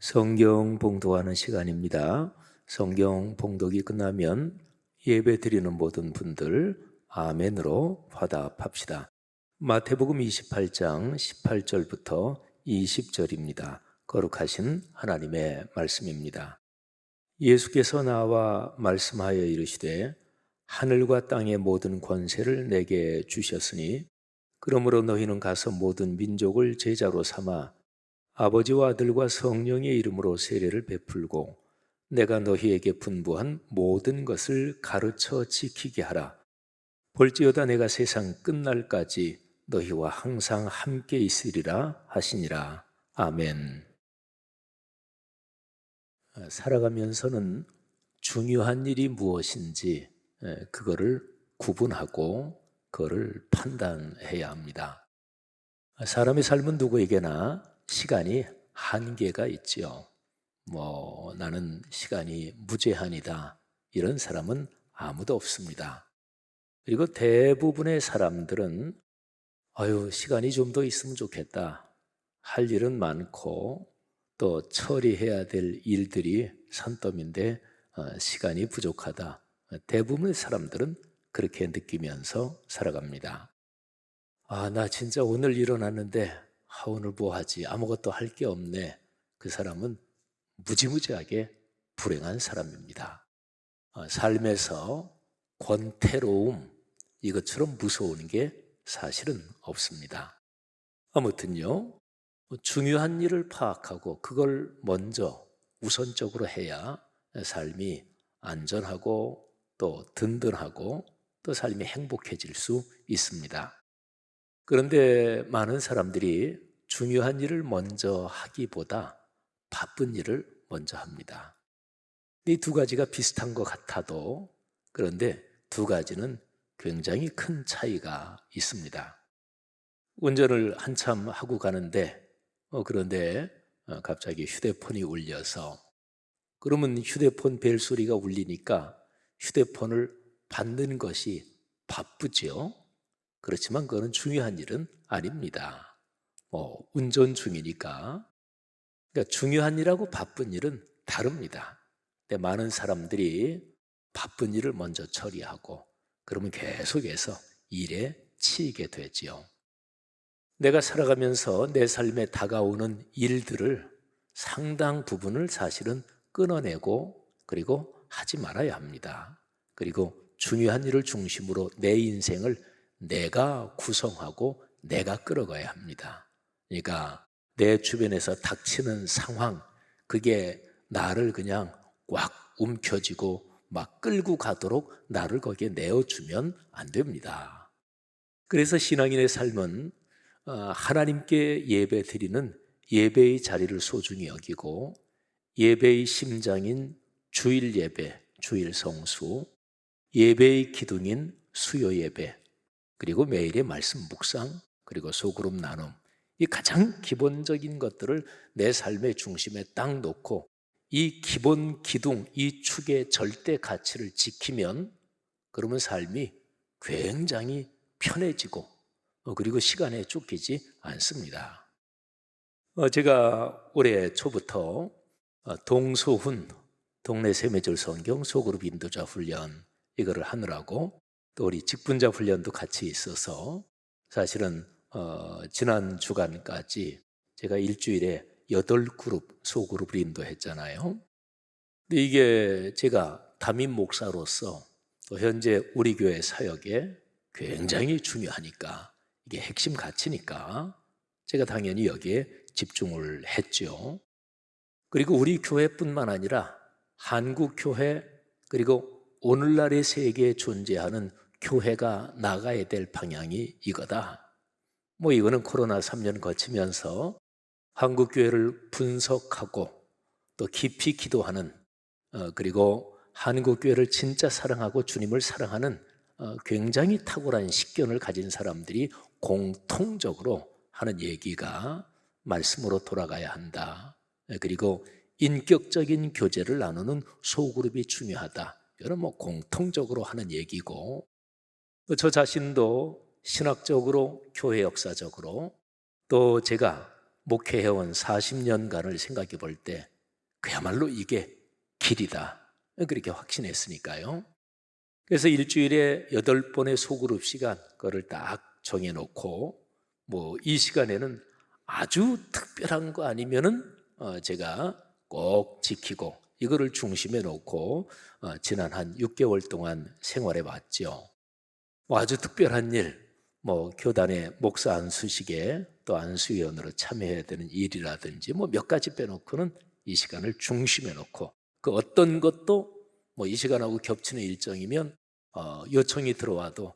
성경 봉독하는 시간입니다. 성경 봉독이 끝나면 예배 드리는 모든 분들 아멘으로 화답합시다. 마태복음 28장 18절부터 20절입니다. 거룩하신 하나님의 말씀입니다. 예수께서 나와 말씀하여 이르시되 하늘과 땅의 모든 권세를 내게 주셨으니 그러므로 너희는 가서 모든 민족을 제자로 삼아 아버지와 아들과 성령의 이름으로 세례를 베풀고 내가 너희에게 분부한 모든 것을 가르쳐 지키게 하라. 볼지어다 내가 세상 끝날까지 너희와 항상 함께 있으리라 하시니라. 아멘. 살아가면서는 중요한 일이 무엇인지 그거를 구분하고 그거를 판단해야 합니다. 사람의 삶은 누구에게나 시간이 한계가 있지요. 나는 시간이 무제한이다. 이런 사람은 아무도 없습니다. 그리고 대부분의 사람들은 시간이 좀 더 있으면 좋겠다. 할 일은 많고 또 처리해야 될 일들이 산더미인데 시간이 부족하다. 대부분의 사람들은 그렇게 느끼면서 살아갑니다. 나 진짜 오늘 일어났는데 오늘 뭐 하지? 아무것도 할 게 없네. 그 사람은 무지무지하게 불행한 사람입니다. 삶에서 권태로움, 이것처럼 무서운 게 사실은 없습니다. 아무튼요, 중요한 일을 파악하고 그걸 먼저 우선적으로 해야 삶이 안전하고 또 든든하고 또 삶이 행복해질 수 있습니다. 그런데 많은 사람들이 중요한 일을 먼저 하기보다 바쁜 일을 먼저 합니다. 이 두 가지가 비슷한 것 같아도 그런데 두 가지는 굉장히 큰 차이가 있습니다. 운전을 한참 하고 가는데 그런데 갑자기 휴대폰이 울려서 그러면 휴대폰 벨소리가 울리니까 휴대폰을 받는 것이 바쁘죠. 그렇지만 그거는 중요한 일은 아닙니다. 운전 중이니까. 그러니까 중요한 일하고 바쁜 일은 다릅니다. 근데 많은 사람들이 바쁜 일을 먼저 처리하고 그러면 계속해서 일에 치이게 되지요. 내가 살아가면서 내 삶에 다가오는 일들을 상당 부분을 사실은 끊어내고 그리고 하지 말아야 합니다. 그리고 중요한 일을 중심으로 내 인생을 내가 구성하고 내가 끌어가야 합니다. 그러니까 내 주변에서 닥치는 상황, 그게 나를 그냥 꽉 움켜쥐고 막 끌고 가도록 나를 거기에 내어주면 안 됩니다. 그래서 신앙인의 삶은 하나님께 예배 드리는 예배의 자리를 소중히 여기고 예배의 심장인 주일 예배, 주일 성수, 예배의 기둥인 수요 예배, 그리고 매일의 말씀 묵상, 그리고 소그룹 나눔, 이 가장 기본적인 것들을 내 삶의 중심에 딱 놓고 이 기본 기둥, 이 축의 절대 가치를 지키면 그러면 삶이 굉장히 편해지고 그리고 시간에 쫓기지 않습니다. 제가 올해 초부터 동소훈, 동네 세매절 성경 소그룹 인도자 훈련 이거를 하느라고 또 우리 직분자 훈련도 같이 있어서 사실은 지난 주간까지 제가 일주일에 8그룹 소그룹을 인도했잖아요. 근데 이게 제가 담임 목사로서 또 현재 우리 교회 사역에 굉장히 중요하니까 이게 핵심 가치니까 제가 당연히 여기에 집중을 했죠. 그리고 우리 교회뿐만 아니라 한국 교회 그리고 오늘날의 세계에 존재하는 교회가 나가야 될 방향이 이거다. 이거는 코로나 3년 거치면서 한국 교회를 분석하고 또 깊이 기도하는 그리고 한국 교회를 진짜 사랑하고 주님을 사랑하는 굉장히 탁월한 식견을 가진 사람들이 공통적으로 하는 얘기가 말씀으로 돌아가야 한다. 그리고 인격적인 교제를 나누는 소그룹이 중요하다. 이건 공통적으로 하는 얘기고 저 자신도 신학적으로 교회 역사적으로 또 제가 목회해온 40년간을 생각해 볼 때 그야말로 이게 길이다. 그렇게 확신했으니까요. 그래서 일주일에 8번의 소그룹 시간, 그거를 딱 정해놓고, 이 시간에는 아주 특별한 거 아니면은 제가 꼭 지키고, 이거를 중심에 놓고 지난 한 6개월 동안 생활해 왔죠. 아주 특별한 일, 교단의 목사 안수식에 또 안수위원으로 참여해야 되는 일이라든지 몇 가지 빼놓고는 이 시간을 중심에 놓고, 그 어떤 것도 이 시간하고 겹치는 일정이면 요청이 들어와도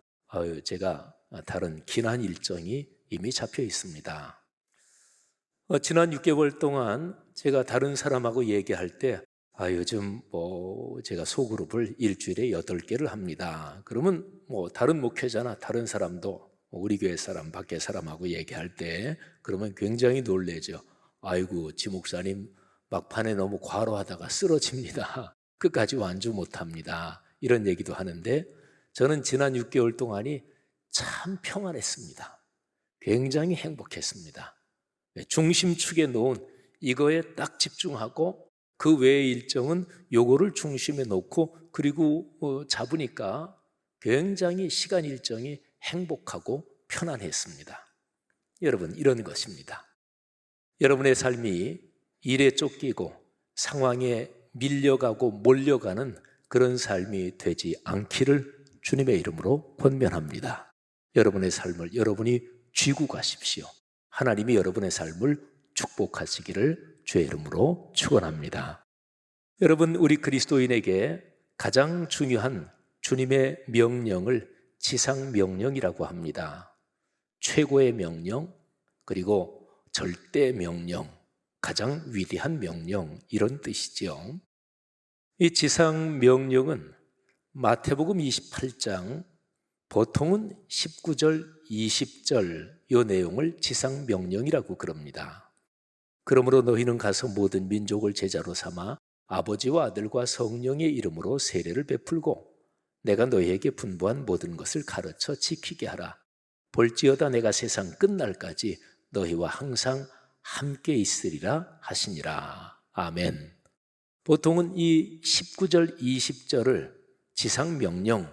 제가 다른 기난 일정이 이미 잡혀 있습니다. 지난 6개월 동안 제가 다른 사람하고 얘기할 때 요즘 제가 소그룹을 일주일에 8개를 합니다. 그러면 다른 목회자나 다른 사람도 우리 교회 사람, 밖에 사람하고 얘기할 때 그러면 굉장히 놀래죠. 아이고, 지 목사님 막판에 너무 과로하다가 쓰러집니다. 끝까지 완주 못합니다. 이런 얘기도 하는데 저는 지난 6개월 동안이 참 평안했습니다. 굉장히 행복했습니다. 중심축에 놓은 이거에 딱 집중하고 그 외의 일정은 요거를 중심에 놓고 그리고 잡으니까 굉장히 시간 일정이 행복하고 편안했습니다. 여러분, 이런 것입니다. 여러분의 삶이 일에 쫓기고 상황에 밀려가고 몰려가는 그런 삶이 되지 않기를 주님의 이름으로 권면합니다. 여러분의 삶을 여러분이 쥐고 가십시오. 하나님이 여러분의 삶을 축복하시기를 주의 이름으로 축원합니다. 여러분, 우리 그리스도인에게 가장 중요한 주님의 명령을 지상명령이라고 합니다. 최고의 명령, 그리고 절대 명령, 가장 위대한 명령, 이런 뜻이죠. 이 지상명령은 마태복음 28장 보통은 19절, 20절 이 내용을 지상명령이라고 그럽니다. 그러므로 너희는 가서 모든 민족을 제자로 삼아 아버지와 아들과 성령의 이름으로 세례를 베풀고 내가 너희에게 분부한 모든 것을 가르쳐 지키게 하라. 볼지어다 내가 세상 끝날까지 너희와 항상 함께 있으리라 하시니라. 아멘. 보통은 이 19절, 20절을 지상명령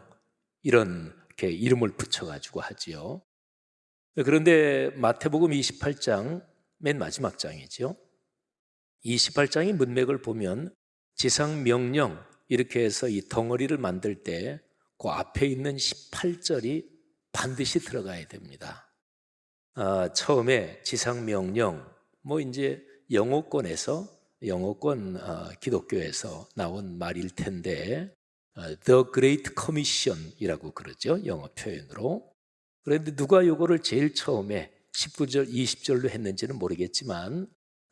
이렇게 이름을 붙여가지고 하지요. 그런데 마태복음 28장 맨 마지막 장이죠. 28장의 문맥을 보면 지상명령 이렇게 해서 이 덩어리를 만들 때 그 앞에 있는 18절이 반드시 들어가야 됩니다. 처음에 지상명령, 이제 영어권 기독교에서 나온 말일 텐데 The Great Commission이라고 그러죠, 영어 표현으로. 그런데 누가 이거를 제일 처음에 19절, 20절로 했는지는 모르겠지만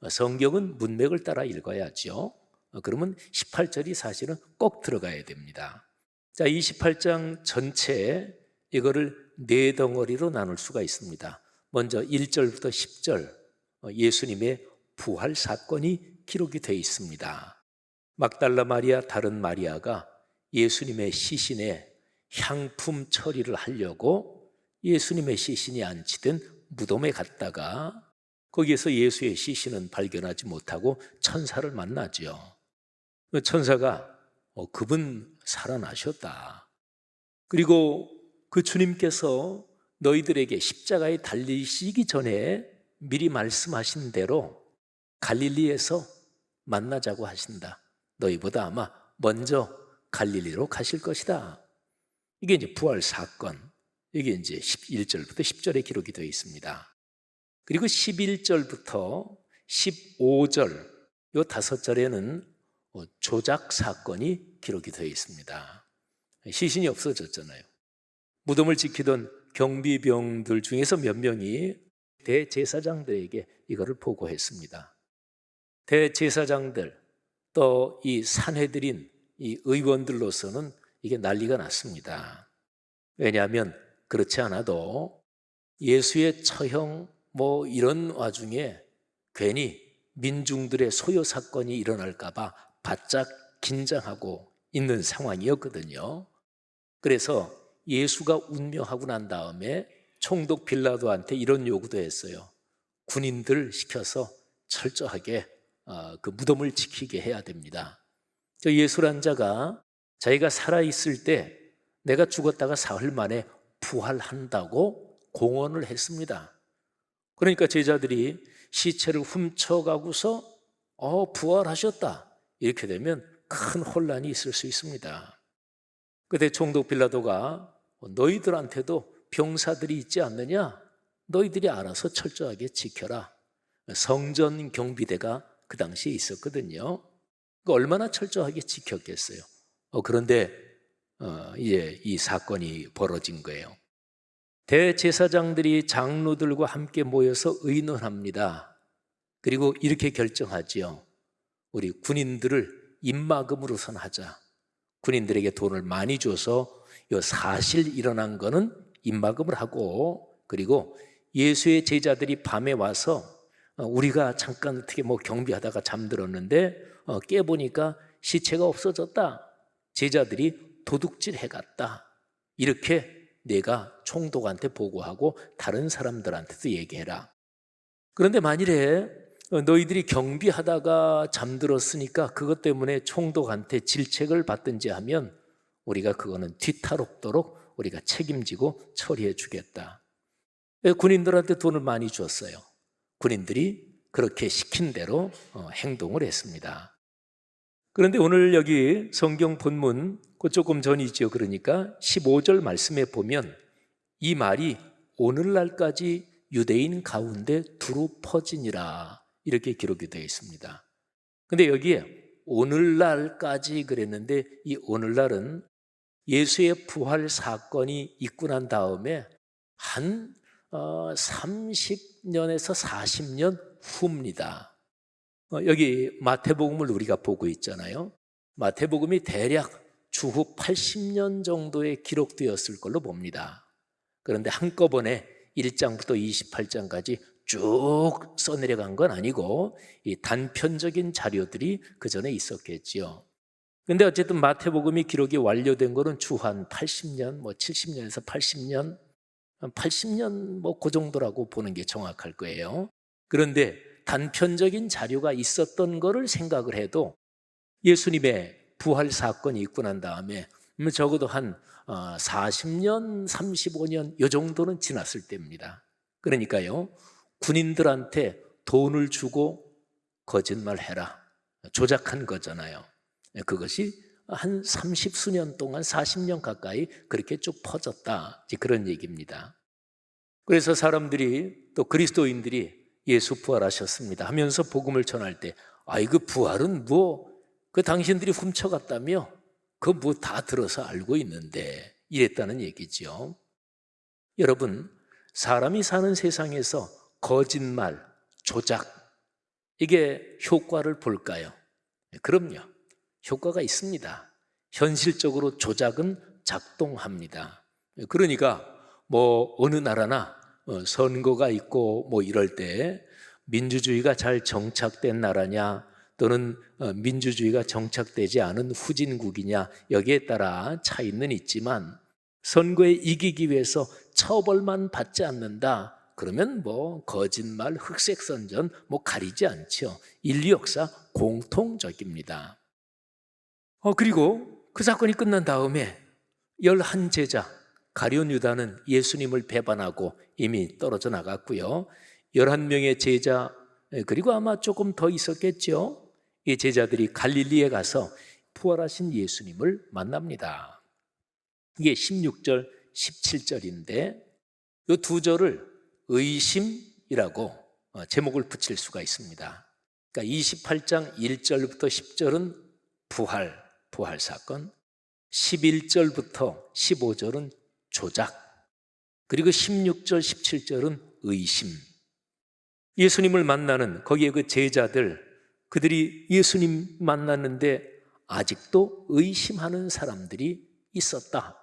성경은 문맥을 따라 읽어야죠. 그러면 18절이 사실은 꼭 들어가야 됩니다. 자, 28장 전체에 이거를 4덩어리로 나눌 수가 있습니다. 먼저 1절부터 10절 예수님의 부활 사건이 기록이 되어 있습니다. 막달라 마리아, 다른 마리아가 예수님의 시신에 향품 처리를 하려고 예수님의 시신이 안치된 무덤에 갔다가 거기에서 예수의 시신은 발견하지 못하고 천사를 만나죠. 천사가 그분 살아나셨다. 그리고 그 주님께서 너희들에게 십자가에 달리시기 전에 미리 말씀하신 대로 갈릴리에서 만나자고 하신다. 너희보다 아마 먼저 갈릴리로 가실 것이다. 이게 이제 부활 사건. 이게 이제 1절부터 10절에 기록이 되어 있습니다. 그리고 11절부터 15절 이 5절에는 조작 사건이 기록이 되어 있습니다. 시신이 없어졌잖아요. 무덤을 지키던 경비병들 중에서 몇 명이 대제사장들에게 이거를 보고했습니다. 대제사장들 또 이 산헤드린 이 의원들로서는 이게 난리가 났습니다. 왜냐하면 그렇지 않아도 예수의 처형 이런 와중에 괜히 민중들의 소요 사건이 일어날까 봐 바짝 긴장하고 있는 상황이었거든요. 그래서 예수가 운명하고 난 다음에 총독 빌라도한테 이런 요구도 했어요. 군인들 시켜서 철저하게 그 무덤을 지키게 해야 됩니다. 저 예수란 자가 자기가 살아있을 때 내가 죽었다가 사흘 만에 부활한다고 공언을 했습니다. 그러니까 제자들이 시체를 훔쳐가고서 부활하셨다 이렇게 되면 큰 혼란이 있을 수 있습니다. 그때 총독 빌라도가 너희들한테도 병사들이 있지 않느냐? 너희들이 알아서 철저하게 지켜라. 성전 경비대가 그 당시에 있었거든요. 얼마나 철저하게 지켰겠어요. 그런데 이제 이 사건이 벌어진 거예요. 대제사장들이 장로들과 함께 모여서 의논합니다. 그리고 이렇게 결정하지요. 우리 군인들을 입막음으로선 하자. 군인들에게 돈을 많이 줘서 이 사실 일어난 거는 입막음을 하고, 그리고 예수의 제자들이 밤에 와서 우리가 잠깐 어떻게 경비하다가 잠들었는데 깨보니까 시체가 없어졌다. 제자들이 도둑질 해갔다. 이렇게 내가 총독한테 보고하고 다른 사람들한테도 얘기해라. 그런데 만일에 너희들이 경비하다가 잠들었으니까 그것 때문에 총독한테 질책을 받든지 하면 우리가 그거는 뒤탈없도록 우리가 책임지고 처리해 주겠다. 군인들한테 돈을 많이 줬어요. 군인들이 그렇게 시킨 대로 행동을 했습니다. 그런데 오늘 여기 성경 본문 그 조금 전이죠. 그러니까 15절 말씀에 보면 이 말이 오늘날까지 유대인 가운데 두루 퍼지니라 이렇게 기록이 되어 있습니다. 근데 여기에 오늘날까지 그랬는데 이 오늘날은 예수의 부활 사건이 있고 난 다음에 한 30년에서 40년 후입니다. 여기 마태복음을 우리가 보고 있잖아요. 마태복음이 대략 주후 80년 정도에 기록되었을 걸로 봅니다. 그런데 한꺼번에 1장부터 28장까지 쭉 써내려간 건 아니고 이 단편적인 자료들이 그 전에 있었겠지요. 근데 어쨌든 마태복음이 기록이 완료된 거는 주후 한 80년, 70년에서 80년, 80년 그 정도라고 보는 게 정확할 거예요. 그런데 단편적인 자료가 있었던 거를 생각을 해도 예수님의 부활 사건이 있고 난 다음에 적어도 한 40년, 35년 이 정도는 지났을 때입니다. 그러니까요, 군인들한테 돈을 주고 거짓말해라, 조작한 거잖아요. 그것이 한 30수년 동안 40년 가까이 그렇게 쭉 퍼졌다, 그런 얘기입니다. 그래서 사람들이 또 그리스도인들이 예수 부활하셨습니다 하면서 복음을 전할 때 그 부활은 그 당신들이 훔쳐갔다며 그거 다 들어서 알고 있는데 이랬다는 얘기죠. 여러분, 사람이 사는 세상에서 거짓말, 조작 이게 효과를 볼까요? 그럼요. 효과가 있습니다. 현실적으로 조작은 작동합니다. 그러니까 어느 나라나 선거가 있고 이럴 때 민주주의가 잘 정착된 나라냐 또는 민주주의가 정착되지 않은 후진국이냐 여기에 따라 차이는 있지만 선거에 이기기 위해서 처벌만 받지 않는다 그러면 거짓말, 흑색선전 가리지 않죠. 인류 역사 공통적입니다. 그리고 그 사건이 끝난 다음에 11제자 가룟 유다는 예수님을 배반하고 이미 떨어져 나갔고요. 11명의 제자 그리고 아마 조금 더 있었겠죠. 이 제자들이 갈릴리에 가서 부활하신 예수님을 만납니다. 이게 16절, 17절인데 이 두 절을 의심이라고 제목을 붙일 수가 있습니다. 그러니까 28장 1절부터 10절은 부활 사건, 11절부터 15절은 조작, 그리고 16절, 17절은 의심. 예수님을 만나는 거기에 그 제자들, 그들이 예수님 만났는데 아직도 의심하는 사람들이 있었다.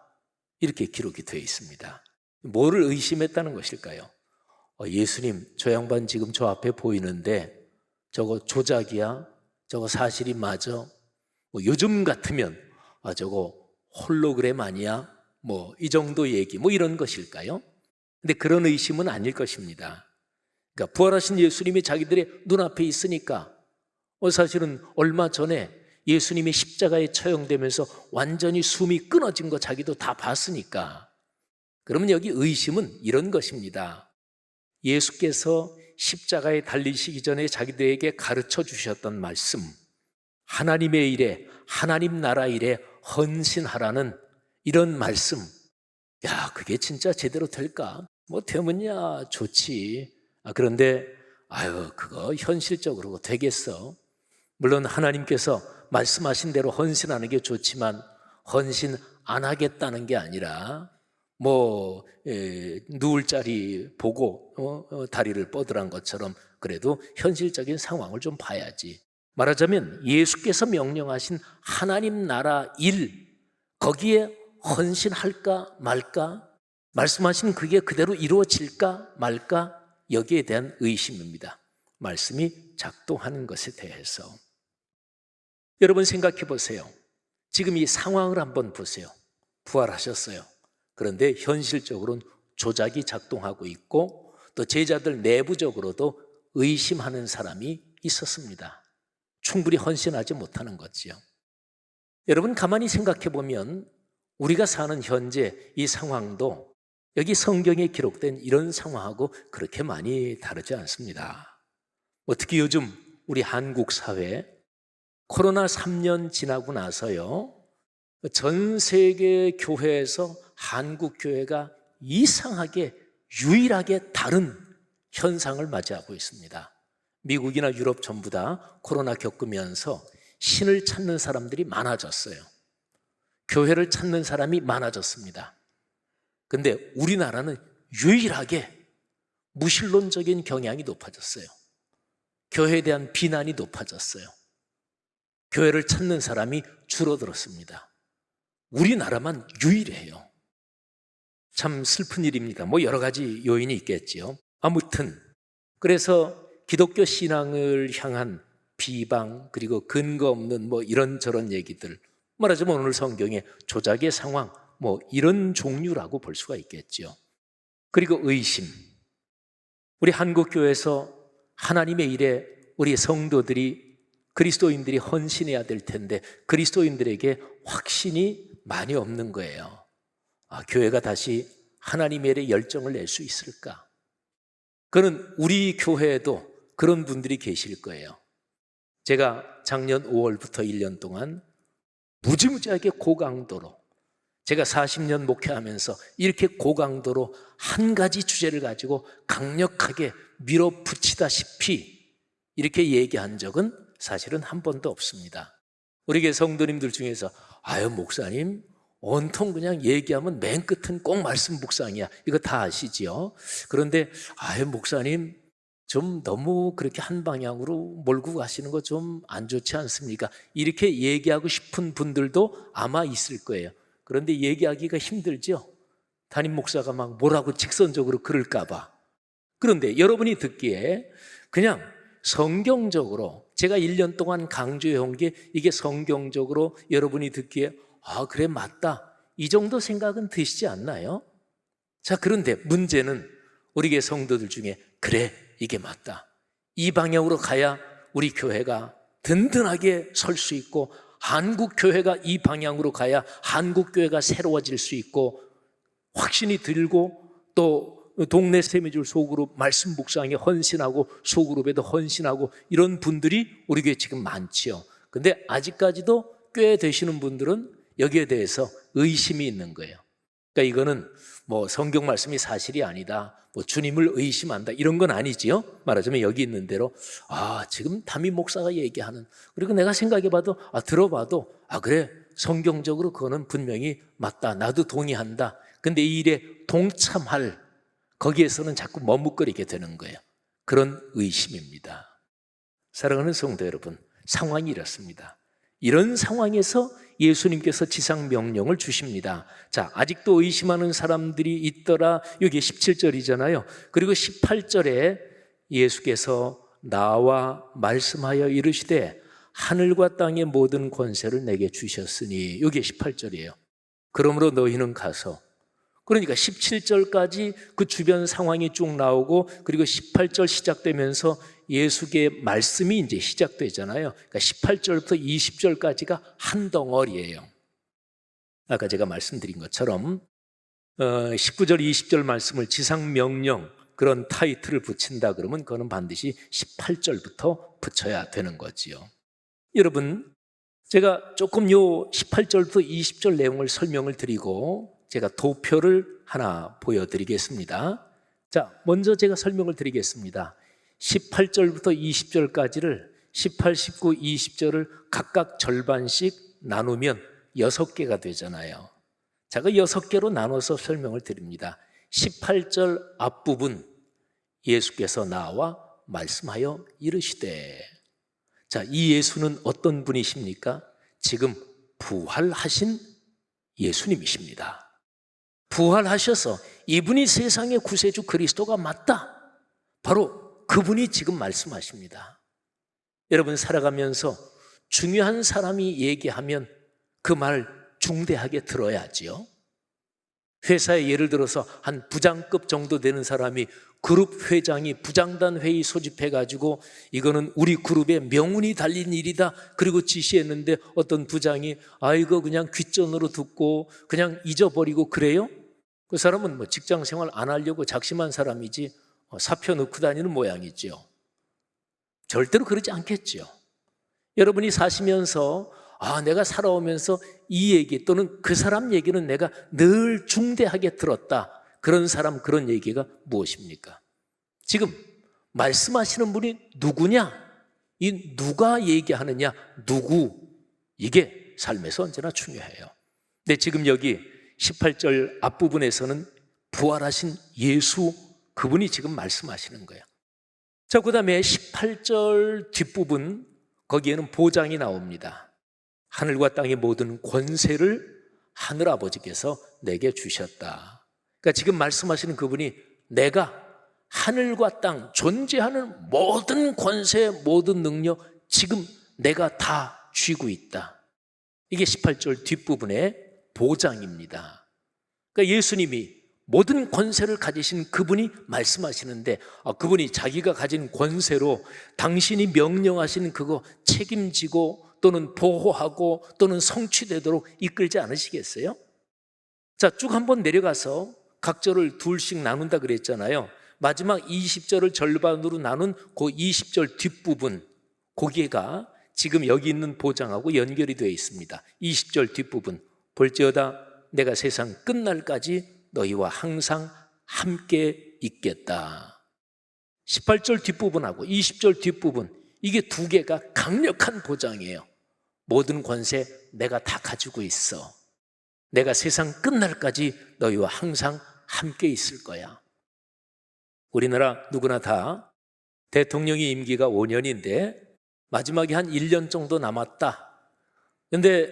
이렇게 기록이 되어 있습니다. 뭐를 의심했다는 것일까요? 예수님, 저 양반 지금 저 앞에 보이는데 저거 조작이야? 저거 사실이 맞아? 요즘 같으면 저거 홀로그램 아니야? 이 정도 얘기, 이런 것일까요? 근데 그런 의심은 아닐 것입니다. 그러니까 부활하신 예수님이 자기들의 눈앞에 있으니까 사실은 얼마 전에 예수님이 십자가에 처형되면서 완전히 숨이 끊어진 거 자기도 다 봤으니까. 그러면 여기 의심은 이런 것입니다. 예수께서 십자가에 달리시기 전에 자기들에게 가르쳐 주셨던 말씀, 하나님의 일에, 하나님 나라 일에 헌신하라는 이런 말씀, 야, 그게 진짜 제대로 될까? 뭐 되면야 좋지. 그런데 그거 현실적으로 되겠어? 물론 하나님께서 말씀하신 대로 헌신하는 게 좋지만 헌신 안 하겠다는 게 아니라 누울 자리 보고 다리를 뻗으란 것처럼 그래도 현실적인 상황을 좀 봐야지. 말하자면 예수께서 명령하신 하나님 나라 일, 거기에 헌신할까 말까? 말씀하신 그게 그대로 이루어질까 말까? 여기에 대한 의심입니다. 말씀이 작동하는 것에 대해서. 여러분 생각해 보세요. 지금 이 상황을 한번 보세요. 부활하셨어요. 그런데 현실적으로는 조작이 작동하고 있고 또 제자들 내부적으로도 의심하는 사람이 있었습니다. 충분히 헌신하지 못하는 거지요. 여러분 가만히 생각해 보면 우리가 사는 현재 이 상황도 여기 성경에 기록된 이런 상황하고 그렇게 많이 다르지 않습니다. 특히 요즘 우리 한국 사회 코로나 3년 지나고 나서요, 전 세계 교회에서 한국 교회가 이상하게 유일하게 다른 현상을 맞이하고 있습니다. 미국이나 유럽 전부 다 코로나 겪으면서 신을 찾는 사람들이 많아졌어요. 교회를 찾는 사람이 많아졌습니다. 근데 우리나라는 유일하게 무신론적인 경향이 높아졌어요. 교회에 대한 비난이 높아졌어요. 교회를 찾는 사람이 줄어들었습니다. 우리나라만 유일해요. 참 슬픈 일입니다. 여러 가지 요인이 있겠지요. 아무튼 그래서 기독교 신앙을 향한 비방 그리고 근거 없는 이런저런 얘기들, 말하자면 오늘 성경의 조작의 상황 이런 종류라고 볼 수가 있겠죠. 그리고 의심. 우리 한국교회에서 하나님의 일에 우리 성도들이 그리스도인들이 헌신해야 될 텐데 그리스도인들에게 확신이 많이 없는 거예요. 교회가 다시 하나님의 일에 열정을 낼 수 있을까? 그는 우리 교회에도 그런 분들이 계실 거예요. 제가 작년 5월부터 1년 동안 무지무지하게 고강도로, 제가 40년 목회하면서 이렇게 고강도로 한 가지 주제를 가지고 강력하게 밀어붙이다시피 이렇게 얘기한 적은 사실은 한 번도 없습니다. 우리 교회 성도님들 중에서 목사님 온통 그냥 얘기하면 맨 끝은 꼭 말씀 묵상이야, 이거 다 아시지요? 그런데 목사님 좀 너무 그렇게 한 방향으로 몰고 가시는 거 좀 안 좋지 않습니까? 이렇게 얘기하고 싶은 분들도 아마 있을 거예요. 그런데 얘기하기가 힘들죠? 담임 목사가 막 뭐라고 직선적으로 그럴까 봐. 그런데 여러분이 듣기에 그냥 성경적으로 제가 1년 동안 강조해온 게 이게 성경적으로 여러분이 듣기에 그래 맞다, 이 정도 생각은 드시지 않나요? 자, 그런데 문제는 우리 교회 성도들 중에 그래 이게 맞다, 이 방향으로 가야 우리 교회가 든든하게 설 수 있고 한국 교회가 이 방향으로 가야 한국 교회가 새로워질 수 있고 확신이 들고 또 동네 세미줄 소그룹 말씀 묵상에 헌신하고 소그룹에도 헌신하고 이런 분들이 우리 교회에 지금 많지요. 근데 아직까지도 꽤 되시는 분들은 여기에 대해서 의심이 있는 거예요. 그러니까 이거는 성경 말씀이 사실이 아니다, 주님을 의심한다, 이런 건 아니지요. 말하자면 여기 있는 대로 지금 담임 목사가 얘기하는, 그리고 내가 생각해봐도 들어봐도 그래 성경적으로 그거는 분명히 맞다, 나도 동의한다. 근데 이 일에 동참할 거기에서는 자꾸 머뭇거리게 되는 거예요. 그런 의심입니다. 사랑하는 성도 여러분, 상황이 이렇습니다. 이런 상황에서 예수님께서 지상 명령을 주십니다. 자, 아직도 의심하는 사람들이 있더라. 여기 17절이잖아요. 그리고 18절에 예수께서 나와 말씀하여 이르시되 하늘과 땅의 모든 권세를 내게 주셨으니, 여기 18절이에요. 그러므로 너희는 가서, 그러니까 17절까지 그 주변 상황이 쭉 나오고 그리고 18절 시작되면서 예수의 말씀이 이제 시작되잖아요. 그러니까 18절부터 20절까지가 한 덩어리예요. 아까 제가 말씀드린 것처럼 19절, 20절 말씀을 지상명령 그런 타이틀을 붙인다 그러면 그거는 반드시 18절부터 붙여야 되는 거지요. 여러분, 제가 조금 요 18절부터 20절 내용을 설명을 드리고 제가 도표를 하나 보여드리겠습니다. 자, 먼저 제가 설명을 드리겠습니다. 18절부터 20절까지를 18, 19, 20절을 각각 절반씩 나누면 6개가 되잖아요. 자, 그 6개로 나눠서 설명을 드립니다. 18절 앞부분 예수께서 나와 말씀하여 이르시되. 자, 이 예수는 어떤 분이십니까? 지금 부활하신 예수님이십니다. 부활하셔서 이분이 세상의 구세주 그리스도가 맞다. 바로 그분이 지금 말씀하십니다. 여러분, 살아가면서 중요한 사람이 얘기하면 그 말 중대하게 들어야지요. 회사에 예를 들어서 한 부장급 정도 되는 사람이 그룹 회장이 부장단 회의 소집해가지고 이거는 우리 그룹의 명운이 달린 일이다 그리고 지시했는데 어떤 부장이 이거 그냥 귓전으로 듣고 그냥 잊어버리고 그래요? 그 사람은 뭐 직장 생활 안 하려고 작심한 사람이지 사표 넣고 다니는 모양이지요. 절대로 그러지 않겠지요. 여러분이 사시면서 내가 살아오면서 이 얘기 또는 그 사람 얘기는 내가 늘 중대하게 들었다. 그런 사람, 그런 얘기가 무엇입니까? 지금 말씀하시는 분이 누구냐? 이 누가 얘기하느냐? 누구? 이게 삶에서 언제나 중요해요. 근데 지금 여기 18절 앞부분에서는 부활하신 예수, 그분이 지금 말씀하시는 거예요. 자, 그 다음에 18절 뒷부분, 거기에는 보장이 나옵니다. 하늘과 땅의 모든 권세를 하늘아버지께서 내게 주셨다. 그러니까 지금 말씀하시는 그분이 내가 하늘과 땅 존재하는 모든 권세, 모든 능력 지금 내가 다 쥐고 있다. 이게 18절 뒷부분의 보장입니다. 그러니까 예수님이 모든 권세를 가지신 그분이 말씀하시는데 그분이 자기가 가진 권세로 당신이 명령하신 그거 책임지고 또는 보호하고 또는 성취되도록 이끌지 않으시겠어요? 자, 쭉 한번 내려가서 각 절을 둘씩 나눈다 그랬잖아요. 마지막 20절을 절반으로 나눈 그 20절 뒷부분, 거기가 지금 여기 있는 보장하고 연결이 되어 있습니다. 20절 뒷부분, 볼지어다 내가 세상 끝날까지 너희와 항상 함께 있겠다. 18절 뒷부분하고 20절 뒷부분, 이게 두 개가 강력한 보장이에요. 모든 권세 내가 다 가지고 있어. 내가 세상 끝날까지 너희와 항상 함께 있을 거야. 우리나라 누구나 다 대통령이 임기가 5년인데 마지막에 한 1년 정도 남았다. 그런데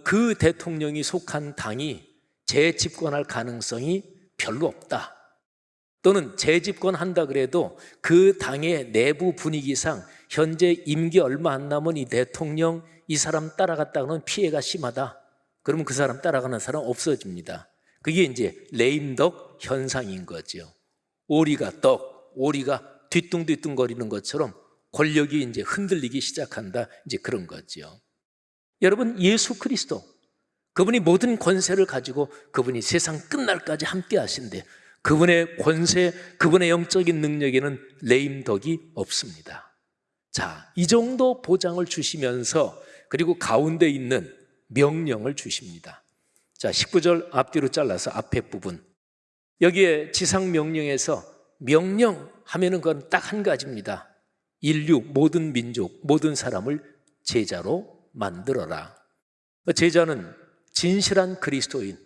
그 대통령이 속한 당이 재집권할 가능성이 별로 없다. 또는 재집권한다 그래도 그 당의 내부 분위기상 현재 임기 얼마 안 남은 이 대통령, 이 사람 따라갔다가는 피해가 심하다. 그러면 그 사람 따라가는 사람 없어집니다. 그게 이제 레임덕 현상인 거죠. 오리가 뒤뚱뒤뚱 거리는 것처럼 권력이 이제 흔들리기 시작한다. 이제 그런 거죠. 여러분, 예수 그리스도, 그분이 모든 권세를 가지고 그분이 세상 끝날까지 함께 하신대. 그분의 권세, 그분의 영적인 능력에는 레임덕이 없습니다. 자, 이 정도 보장을 주시면서 그리고 가운데 있는 명령을 주십니다. 자, 19절 앞뒤로 잘라서 앞에 부분, 여기에 지상명령에서 명령하면은 그건 딱 한 가지입니다. 인류, 모든 민족, 모든 사람을 제자로 만들어라. 제자는 진실한 그리스도인,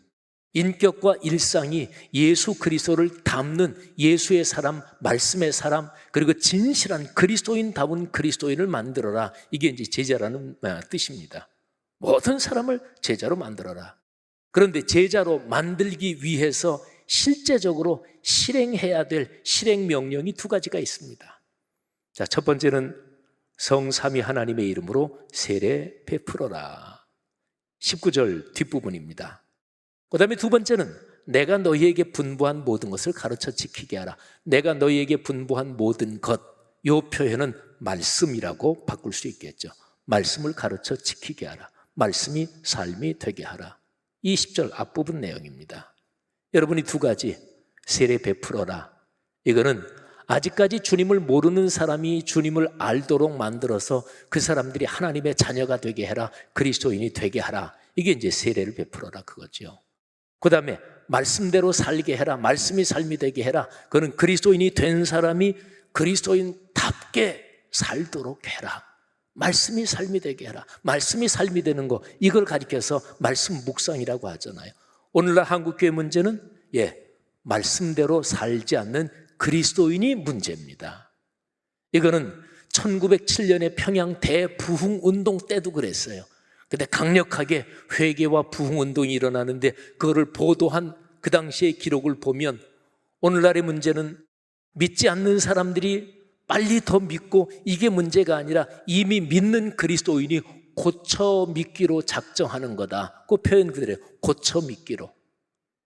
인격과 일상이 예수 그리스도를 담는 예수의 사람, 말씀의 사람, 그리고 진실한 그리스도인다운 그리스도인을 만들어라. 이게 이제 제자라는 뜻입니다. 모든 사람을 제자로 만들어라. 그런데 제자로 만들기 위해서 실제적으로 실행해야 될 실행 명령이 두 가지가 있습니다. 자, 첫 번째는 성삼위 하나님의 이름으로 세례 베풀어라. 19절 뒷부분입니다. 그 다음에 두 번째는 내가 너희에게 분부한 모든 것을 가르쳐 지키게 하라. 내가 너희에게 분부한 모든 것, 이 표현은 말씀이라고 바꿀 수 있겠죠. 말씀을 가르쳐 지키게 하라. 말씀이 삶이 되게 하라. 이 10절 앞부분 내용입니다. 여러분이 두 가지, 세례 베풀어라. 이거는 아직까지 주님을 모르는 사람이 주님을 알도록 만들어서 그 사람들이 하나님의 자녀가 되게 해라. 그리스도인이 되게 하라. 이게 이제 세례를 베풀어라 그거죠. 그 다음에 말씀대로 살게 해라. 말씀이 삶이 되게 해라. 그거는 그리스도인이 된 사람이 그리스도인답게 살도록 해라. 말씀이 삶이 되게 해라. 말씀이 삶이 되는 거, 이걸 가리켜서 말씀 묵상이라고 하잖아요. 오늘날 한국교회 문제는 말씀대로 살지 않는 그리스도인이 문제입니다. 이거는 1907년에 평양 대부흥운동 때도 그랬어요. 근데 강력하게 회개와 부흥운동이 일어나는데 그거를 보도한 그 당시의 기록을 보면 오늘날의 문제는 믿지 않는 사람들이 빨리 더 믿고 이게 문제가 아니라 이미 믿는 그리스도인이 고쳐 믿기로 작정하는 거다. 그 표현 그대로예요. 고쳐 믿기로.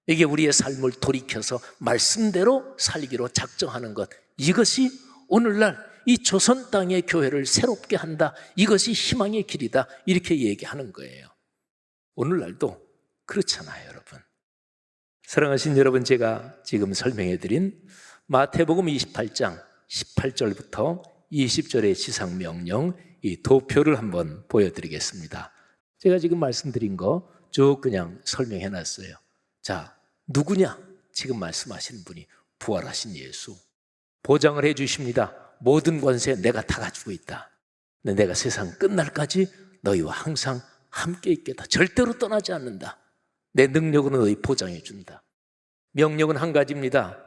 이게 우리의 삶을 돌이켜서 말씀대로 살기로 작정하는 것. 이것이 오늘날 이 조선 땅의 교회를 새롭게 한다. 이것이 희망의 길이다. 이렇게 얘기하는 거예요. 오늘날도 그렇잖아요, 여러분. 사랑하신 여러분, 제가 지금 설명해드린 마태복음 28장 18절부터 20절의 지상명령, 이 도표를 한번 보여드리겠습니다. 제가 지금 말씀드린 거 쭉 그냥 설명해놨어요. 자, 누구냐? 지금 말씀하시는 분이 부활하신 예수. 보장을 해주십니다. 모든 권세 내가 다 가지고 있다. 내가 세상 끝날까지 너희와 항상 함께 있겠다. 절대로 떠나지 않는다. 내 능력으로 너희 보장해 준다. 명령은 한 가지입니다.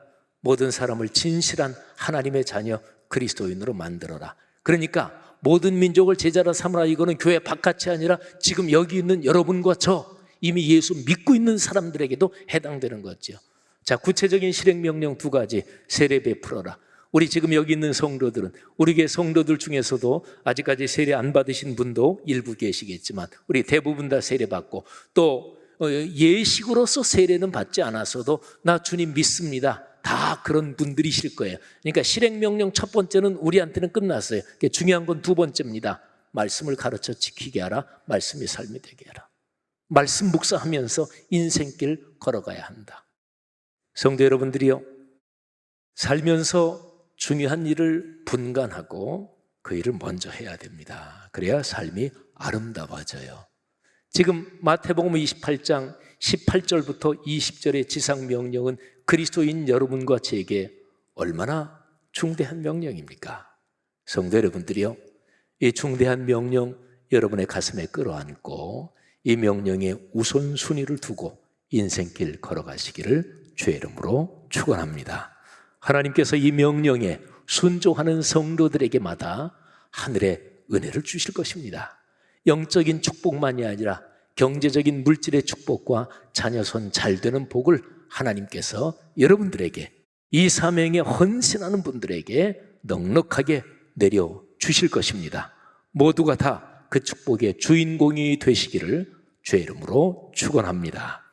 모든 사람을 진실한 하나님의 자녀 그리스도인으로 만들어라. 그러니까 모든 민족을 제자로 삼으라. 이거는 교회 바깥이 아니라 지금 여기 있는 여러분과 저 이미 예수 믿고 있는 사람들에게도 해당되는 거죠. 자, 구체적인 실행명령 두 가지. 세례 베풀어라. 우리 지금 여기 있는 성도들은, 우리 교회 성도들 중에서도 아직까지 세례 안 받으신 분도 일부 계시겠지만 우리 대부분 다 세례 받고, 또 예식으로서 세례는 받지 않았어도 나 주님 믿습니다. 다 그런 분들이실 거예요. 그러니까 실행명령 첫 번째는 우리한테는 끝났어요. 중요한 건 두 번째입니다. 말씀을 가르쳐 지키게 하라. 말씀이 삶이 되게 하라. 말씀 묵상하면서 인생길 걸어가야 한다. 성도 여러분들이요, 살면서 중요한 일을 분간하고 그 일을 먼저 해야 됩니다. 그래야 삶이 아름다워져요. 지금 마태복음 28장 18절부터 20절의 지상명령은 그리스도인 여러분과 제게 얼마나 중대한 명령입니까? 성도 여러분들이요, 이 중대한 명령 여러분의 가슴에 끌어안고 이 명령에 우선순위를 두고 인생길 걸어가시기를 주의 이름으로 축원합니다. 하나님께서 이 명령에 순종하는 성도들에게마다 하늘의 은혜를 주실 것입니다. 영적인 축복만이 아니라 경제적인 물질의 축복과 자녀손 잘되는 복을 하나님께서 여러분들에게, 이 사명에 헌신하는 분들에게 넉넉하게 내려주실 것입니다. 모두가 다 그 축복의 주인공이 되시기를 주의 이름으로 축원합니다.